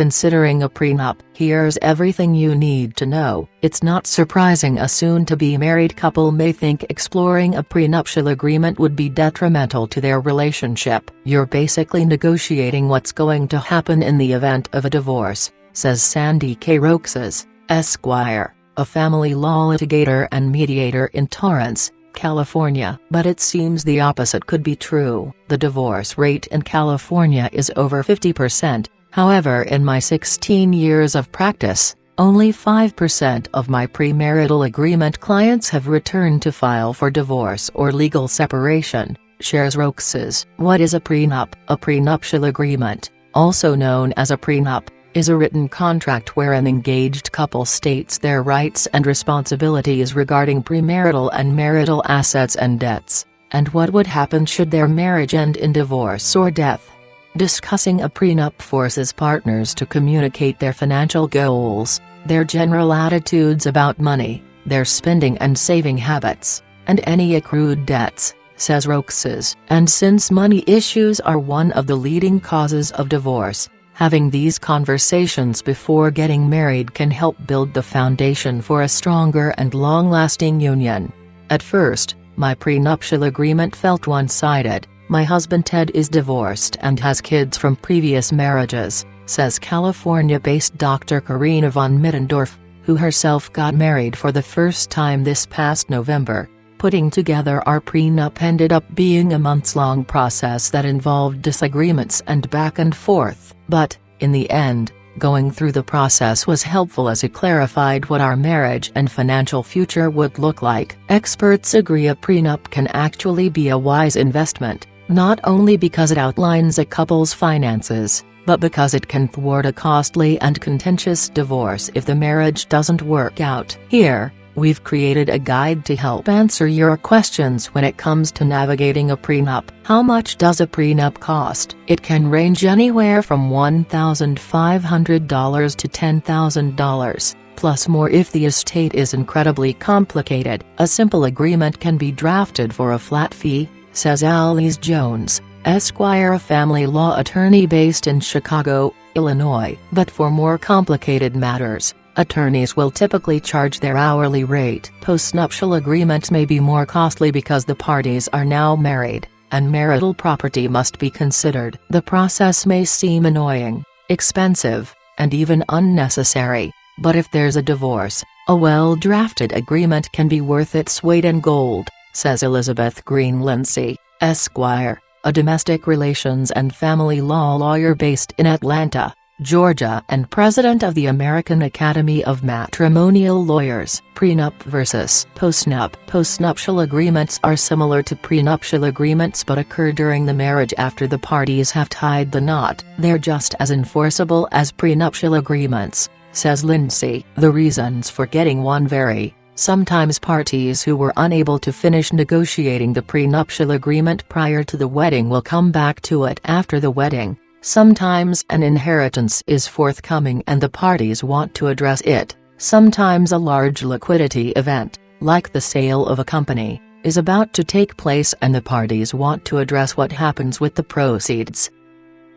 considering a prenup. Here's everything you need to know. It's not surprising a soon-to-be married couple may think exploring a prenuptial agreement would be detrimental to their relationship. You're basically negotiating what's going to happen in the event of a divorce, says Sandy K. Roxas, Esquire, a family law litigator and mediator in Torrance, California. But it seems the opposite could be true. The divorce rate in California is over 50%, however in my 16 years of practice, only 5% of my premarital agreement clients have returned to file for divorce or legal separation, shares Roxas. What is a prenup? A prenuptial agreement, also known as a prenup, is a written contract where an engaged couple states their rights and responsibilities regarding premarital and marital assets and debts, and what would happen should their marriage end in divorce or death. Discussing a prenup forces partners to communicate their financial goals, their general attitudes about money, their spending and saving habits, and any accrued debts, says Roxas. And since money issues are one of the leading causes of divorce, having these conversations before getting married can help build the foundation for a stronger and long-lasting union. At first, my prenuptial agreement felt one-sided. My husband Ted is divorced and has kids from previous marriages, says California-based Dr. Karina von Middendorf, who herself got married for the first time this past November. Putting together our prenup ended up being a months-long process that involved disagreements and back and forth, but, in the end, going through the process was helpful as it clarified what our marriage and financial future would look like. Experts agree a prenup can actually be a wise investment, not only because it outlines a couple's finances, but because it can thwart a costly and contentious divorce if the marriage doesn't work out. Here, we've created a guide to help answer your questions when it comes to navigating a prenup. How much does a prenup cost? It can range anywhere from $1,500 to $10,000, plus more if the estate is incredibly complicated. A simple agreement can be drafted for a flat fee, says Alice Jones, Esquire, a family law attorney based in Chicago, Illinois. But for more complicated matters, attorneys will typically charge their hourly rate. Postnuptial agreements may be more costly because the parties are now married, and marital property must be considered. The process may seem annoying, expensive, and even unnecessary, but if there's a divorce, a well-drafted agreement can be worth its weight in gold, says Elizabeth Green Lindsay, Esquire, a domestic relations and family law lawyer based in Atlanta, Georgia and president of the American Academy of Matrimonial Lawyers. Prenup versus postnup. Postnuptial agreements are similar to prenuptial agreements but occur during the marriage after the parties have tied the knot. They're just as enforceable as prenuptial agreements, says Lindsay. The reasons for getting one vary. Sometimes parties who were unable to finish negotiating the prenuptial agreement prior to the wedding will come back to it after the wedding. Sometimes an inheritance is forthcoming and the parties want to address it. Sometimes a large liquidity event, like the sale of a company, is about to take place and the parties want to address what happens with the proceeds.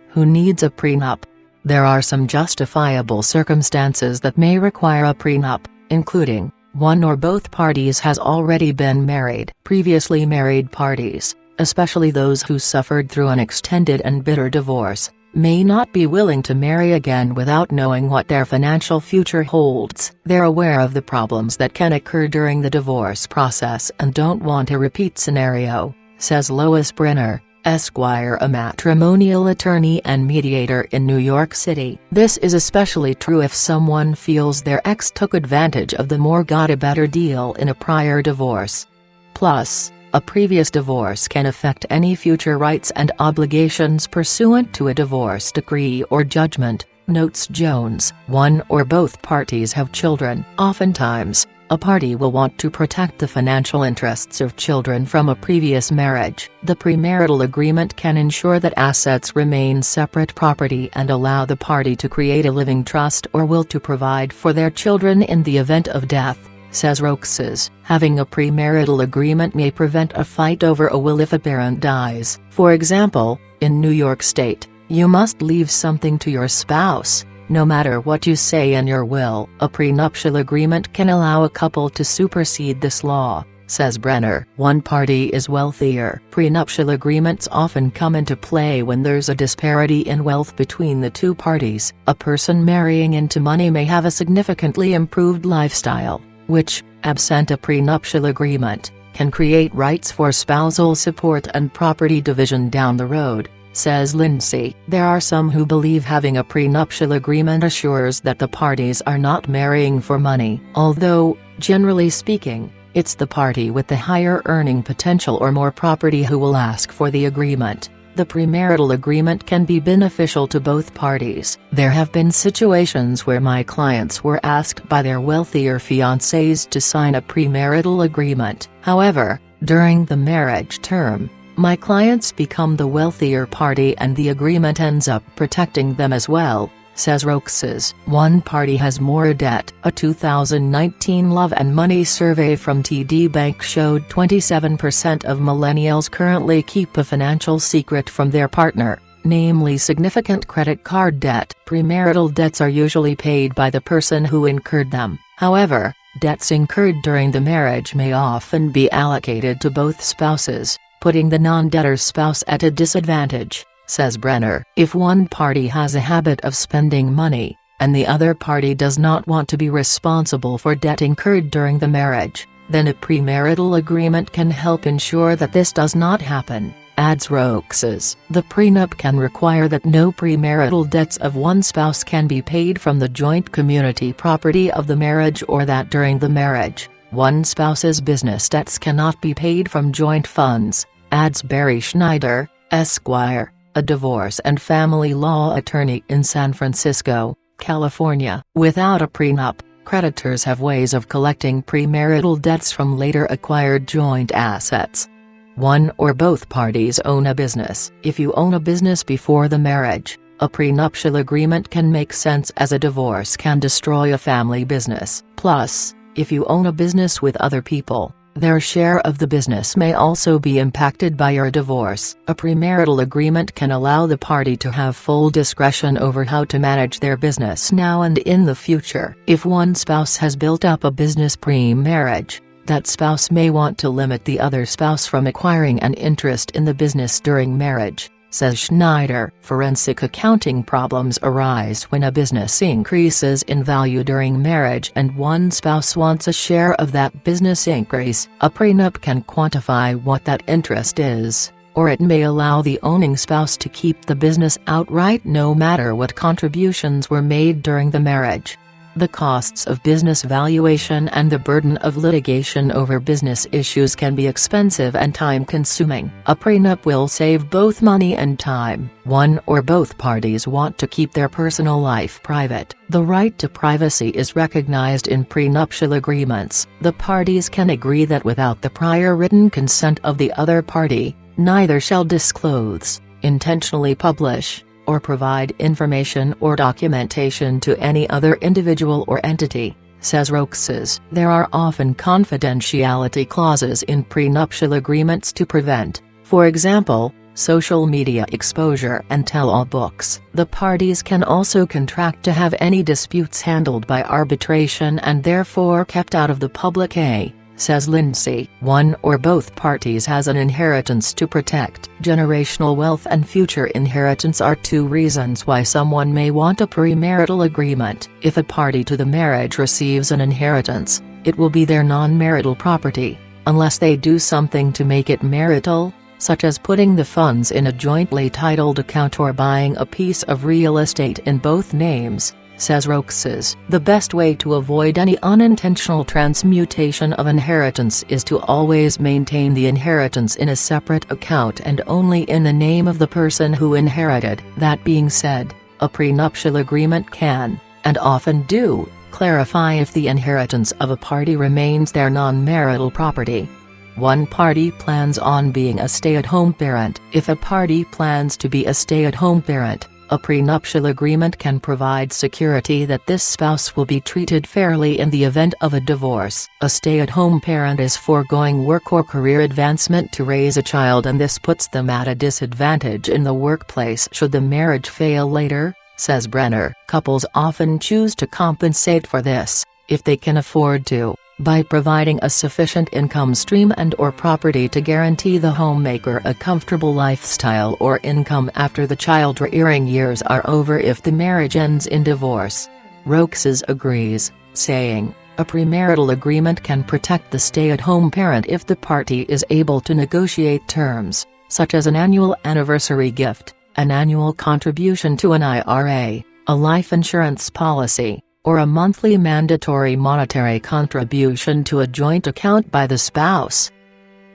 Who needs a prenup? There are some justifiable circumstances that may require a prenup, including one or both parties has already been married. Previously married parties, especially those who suffered through an extended and bitter divorce, may not be willing to marry again without knowing what their financial future holds. They're aware of the problems that can occur during the divorce process and don't want a repeat scenario, says Lois Brenner, Esquire, a matrimonial attorney and mediator in New York City. This is especially true if someone feels their ex took advantage of them or got a better deal in a prior divorce. Plus, a previous divorce can affect any future rights and obligations pursuant to a divorce decree or judgment, notes Jones. One or both parties have children. Oftentimes, a party will want to protect the financial interests of children from a previous marriage. The premarital agreement can ensure that assets remain separate property and allow the party to create a living trust or will to provide for their children in the event of death, says Roxas. Having a premarital agreement may prevent a fight over a will if a parent dies. For example, in New York State, you must leave something to your spouse, No matter what you say in your will, a prenuptial agreement can allow a couple to supersede this law, says Brenner. One party is wealthier. Prenuptial agreements often come into play when there's a disparity in wealth between the two parties. A person marrying into money may have a significantly improved lifestyle, which, absent a prenuptial agreement, can create rights for spousal support and property division down the road, says Lindsay. There are some who believe having a prenuptial agreement assures that the parties are not marrying for money, although, generally speaking, it's the party with the higher earning potential or more property who will ask for the agreement. The premarital agreement can be beneficial to both parties. There have been situations where my clients were asked by their wealthier fiancés to sign a premarital agreement. However, during the marriage term, my clients become the wealthier party and the agreement ends up protecting them as well, says Roxas. One party has more debt. A 2019 Love and Money survey from TD Bank showed 27% of millennials currently keep a financial secret from their partner, namely significant credit card debt. Premarital debts are usually paid by the person who incurred them. However, debts incurred during the marriage may often be allocated to both spouses, putting the non-debtor spouse at a disadvantage, says Brenner. If one party has a habit of spending money, and the other party does not want to be responsible for debt incurred during the marriage, then a premarital agreement can help ensure that this does not happen, adds Roxas. The prenup can require that no premarital debts of one spouse can be paid from the joint community property of the marriage, or that during the marriage, one spouse's business debts cannot be paid from joint funds, adds Barry Schneider, Esquire, a divorce and family law attorney in San Francisco, California. Without a prenup, creditors have ways of collecting premarital debts from later acquired joint assets. One or both parties own a business. If you own a business before the marriage, a prenuptial agreement can make sense, as a divorce can destroy a family business. Plus, if you own a business with other people, their share of the business may also be impacted by your divorce. A premarital agreement can allow the party to have full discretion over how to manage their business now and in the future. If one spouse has built up a business pre-marriage, that spouse may want to limit the other spouse from acquiring an interest in the business during marriage, says Schneider. Forensic accounting problems arise when a business increases in value during marriage and one spouse wants a share of that business increase. A prenup can quantify what that interest is, or it may allow the owning spouse to keep the business outright no matter what contributions were made during the marriage. The costs of business valuation and the burden of litigation over business issues can be expensive and time-consuming. A prenup will save both money and time. One or both parties want to keep their personal life private. The right to privacy is recognized in prenuptial agreements. The parties can agree that without the prior written consent of the other party, neither shall disclose, intentionally publish, or provide information or documentation to any other individual or entity, says Roxas. There are often confidentiality clauses in prenuptial agreements to prevent, for example, social media exposure and tell-all books. The parties can also contract to have any disputes handled by arbitration and therefore kept out of the public eye, says Lindsay. One or both parties has an inheritance to protect. Generational wealth and future inheritance are two reasons why someone may want a premarital agreement. If a party to the marriage receives an inheritance, it will be their non-marital property, unless they do something to make it marital, such as putting the funds in a jointly titled account or buying a piece of real estate in both names, says Roxas. The best way to avoid any unintentional transmutation of inheritance is to always maintain the inheritance in a separate account and only in the name of the person who inherited. That being said, a prenuptial agreement can, and often do, clarify if the inheritance of a party remains their non-marital property. One party plans on being a stay-at-home parent. If a party plans to be a stay-at-home parent, a prenuptial agreement can provide security that this spouse will be treated fairly in the event of a divorce. A stay-at-home parent is foregoing work or career advancement to raise a child, and this puts them at a disadvantage in the workplace should the marriage fail later, says Brenner. Couples often choose to compensate for this, if they can afford to, by providing a sufficient income stream and/or property to guarantee the homemaker a comfortable lifestyle or income after the child-rearing years are over if the marriage ends in divorce. Roxas agrees, saying, "A premarital agreement can protect the stay-at-home parent if the party is able to negotiate terms, such as an annual anniversary gift, an annual contribution to an IRA, a life insurance policy, or a monthly mandatory monetary contribution to a joint account by the spouse."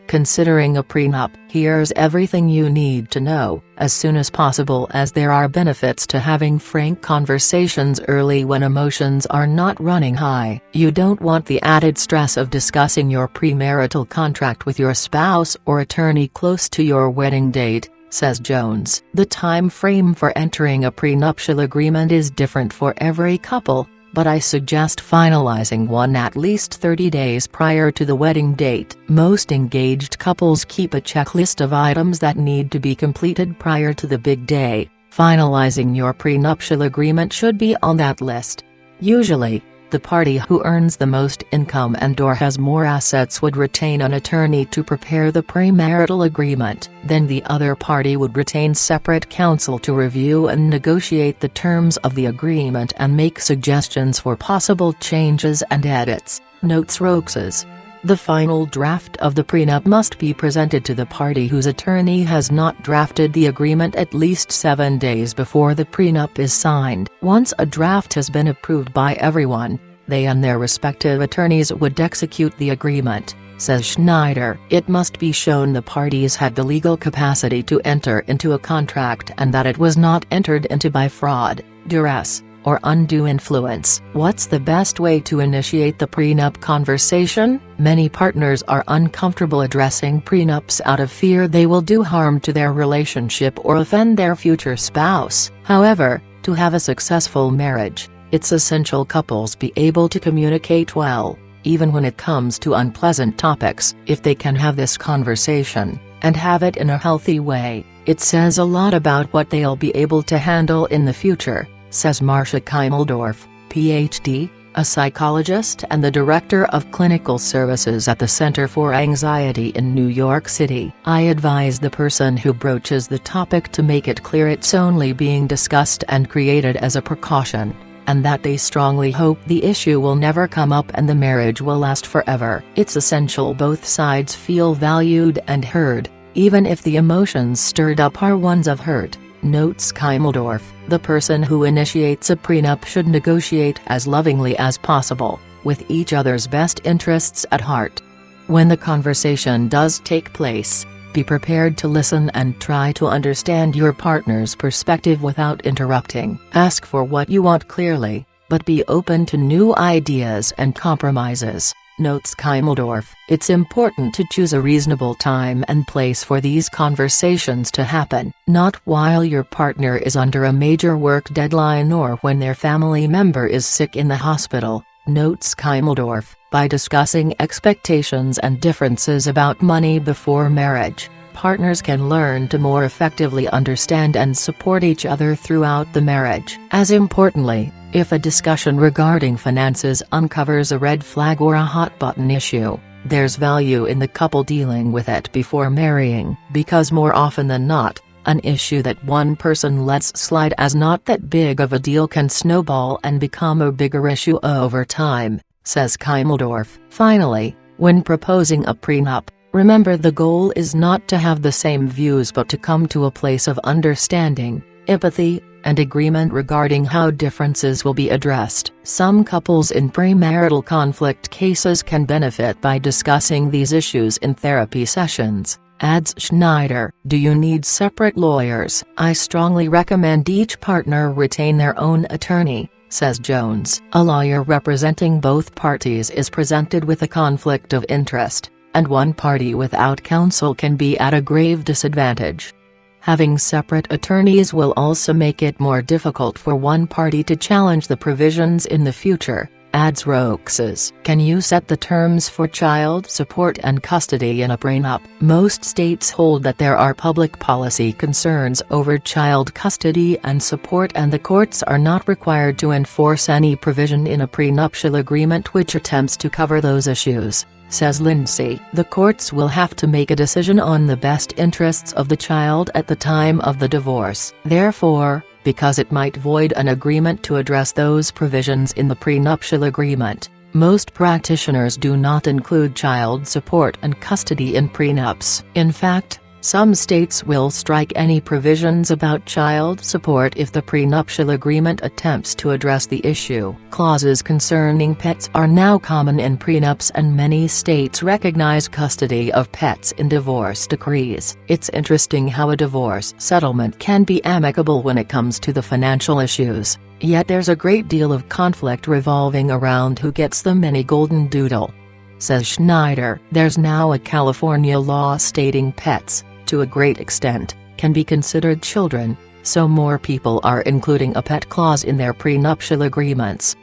Considering a prenup, here's everything you need to know, as soon as possible, as there are benefits to having frank conversations early when emotions are not running high. You don't want the added stress of discussing your premarital contract with your spouse or attorney close to your wedding date, says Jones. The time frame for entering a prenuptial agreement is different for every couple, but I suggest finalizing one at least 30 days prior to the wedding date. Most engaged couples keep a checklist of items that need to be completed prior to the big day. Finalizing your prenuptial agreement should be on that list. Usually, the party who earns the most income and/or has more assets would retain an attorney to prepare the premarital agreement. Then the other party would retain separate counsel to review and negotiate the terms of the agreement and make suggestions for possible changes and edits, notes Roxas. The final draft of the prenup must be presented to the party whose attorney has not drafted the agreement at least 7 days before the prenup is signed. Once a draft has been approved by everyone, they and their respective attorneys would execute the agreement, says Schneider. It must be shown the parties had the legal capacity to enter into a contract and that it was not entered into by fraud, duress, or undue influence. What's the best way to initiate the prenup conversation? Many partners are uncomfortable addressing prenups out of fear they will do harm to their relationship or offend their future spouse. However, to have a successful marriage, it's essential couples be able to communicate well, even when it comes to unpleasant topics. If they can have this conversation, and have it in a healthy way, it says a lot about what they'll be able to handle in the future, says Marcia Keimeldorf, Ph.D., a psychologist and the director of clinical services at the Center for Anxiety in New York City. "I advise the person who broaches the topic to make it clear it's only being discussed and created as a precaution, and that they strongly hope the issue will never come up and the marriage will last forever. It's essential both sides feel valued and heard, even if the emotions stirred up are ones of hurt," notes Keimeldorf. The person who initiates a prenup should negotiate as lovingly as possible, with each other's best interests at heart. When the conversation does take place, be prepared to listen and try to understand your partner's perspective without interrupting. Ask for what you want clearly, but be open to new ideas and compromises, notes Keimeldorf. It's important to choose a reasonable time and place for these conversations to happen, not while your partner is under a major work deadline or when their family member is sick in the hospital, notes Keimeldorf. By discussing expectations and differences about money before marriage, partners can learn to more effectively understand and support each other throughout the marriage. As importantly, if a discussion regarding finances uncovers a red flag or a hot-button issue, there's value in the couple dealing with it before marrying, because more often than not, an issue that one person lets slide as not that big of a deal can snowball and become a bigger issue over time, says Keimeldorf. Finally, when proposing a prenup, remember the goal is not to have the same views but to come to a place of understanding, empathy, and agreement regarding how differences will be addressed. Some couples in premarital conflict cases can benefit by discussing these issues in therapy sessions, adds Schneider. Do you need separate lawyers? I strongly recommend each partner retain their own attorney, says Jones. A lawyer representing both parties is presented with a conflict of interest, and one party without counsel can be at a grave disadvantage. Having separate attorneys will also make it more difficult for one party to challenge the provisions in the future, adds Roxas. Can you set the terms for child support and custody in a prenup? Most states hold that there are public policy concerns over child custody and support, and the courts are not required to enforce any provision in a prenuptial agreement which attempts to cover those issues, says Lindsay. The courts will have to make a decision on the best interests of the child at the time of the divorce. Therefore, because it might void an agreement to address those provisions in the prenuptial agreement, most practitioners do not include child support and custody in prenups. In fact, some states will strike any provisions about child support if the prenuptial agreement attempts to address the issue. Clauses concerning pets are now common in prenups, and many states recognize custody of pets in divorce decrees. It's interesting how a divorce settlement can be amicable when it comes to the financial issues, yet there's a great deal of conflict revolving around who gets the mini golden doodle, says Schneider. There's now a California law stating pets, to a great extent, can be considered children, so more people are including a pet clause in their prenuptial agreements.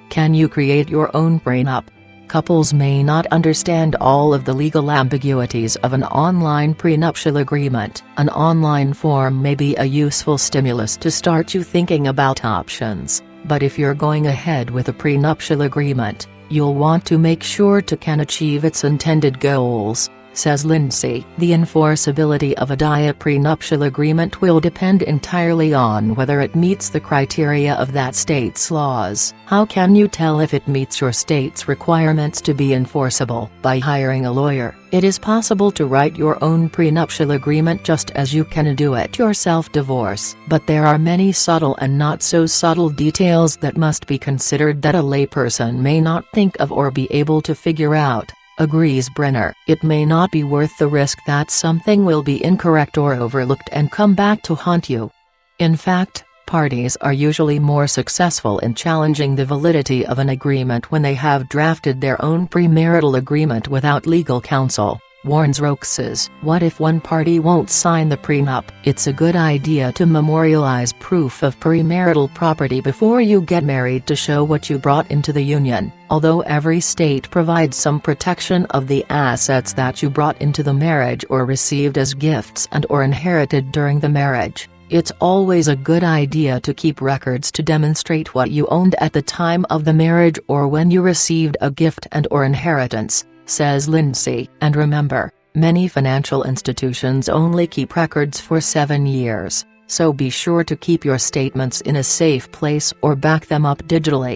Can you create your own prenup? Couples may not understand all of the legal ambiguities of an online prenuptial agreement. An online form may be a useful stimulus to start you thinking about options, but if you're going ahead with a prenuptial agreement, you'll want to make sure to can achieve its intended goals, says Lindsay. The enforceability of a prenuptial agreement will depend entirely on whether it meets the criteria of that state's laws. How can you tell if it meets your state's requirements to be enforceable? By hiring a lawyer. It is possible to write your own prenuptial agreement just as you can a do-it-yourself divorce, but there are many subtle and not so subtle details that must be considered that a layperson may not think of or be able to figure out, agrees Brenner. It may not be worth the risk that something will be incorrect or overlooked and come back to haunt you. In fact, parties are usually more successful in challenging the validity of an agreement when they have drafted their own premarital agreement without legal counsel, warns Roxas. What if one party won't sign the prenup? It's a good idea to memorialize proof of premarital property before you get married to show what you brought into the union. Although every state provides some protection of the assets that you brought into the marriage or received as gifts and/or inherited during the marriage, it's always a good idea to keep records to demonstrate what you owned at the time of the marriage or when you received a gift and/or inheritance, says Lindsay. And remember, many financial institutions only keep records for 7 years, so be sure to keep your statements in a safe place or back them up digitally.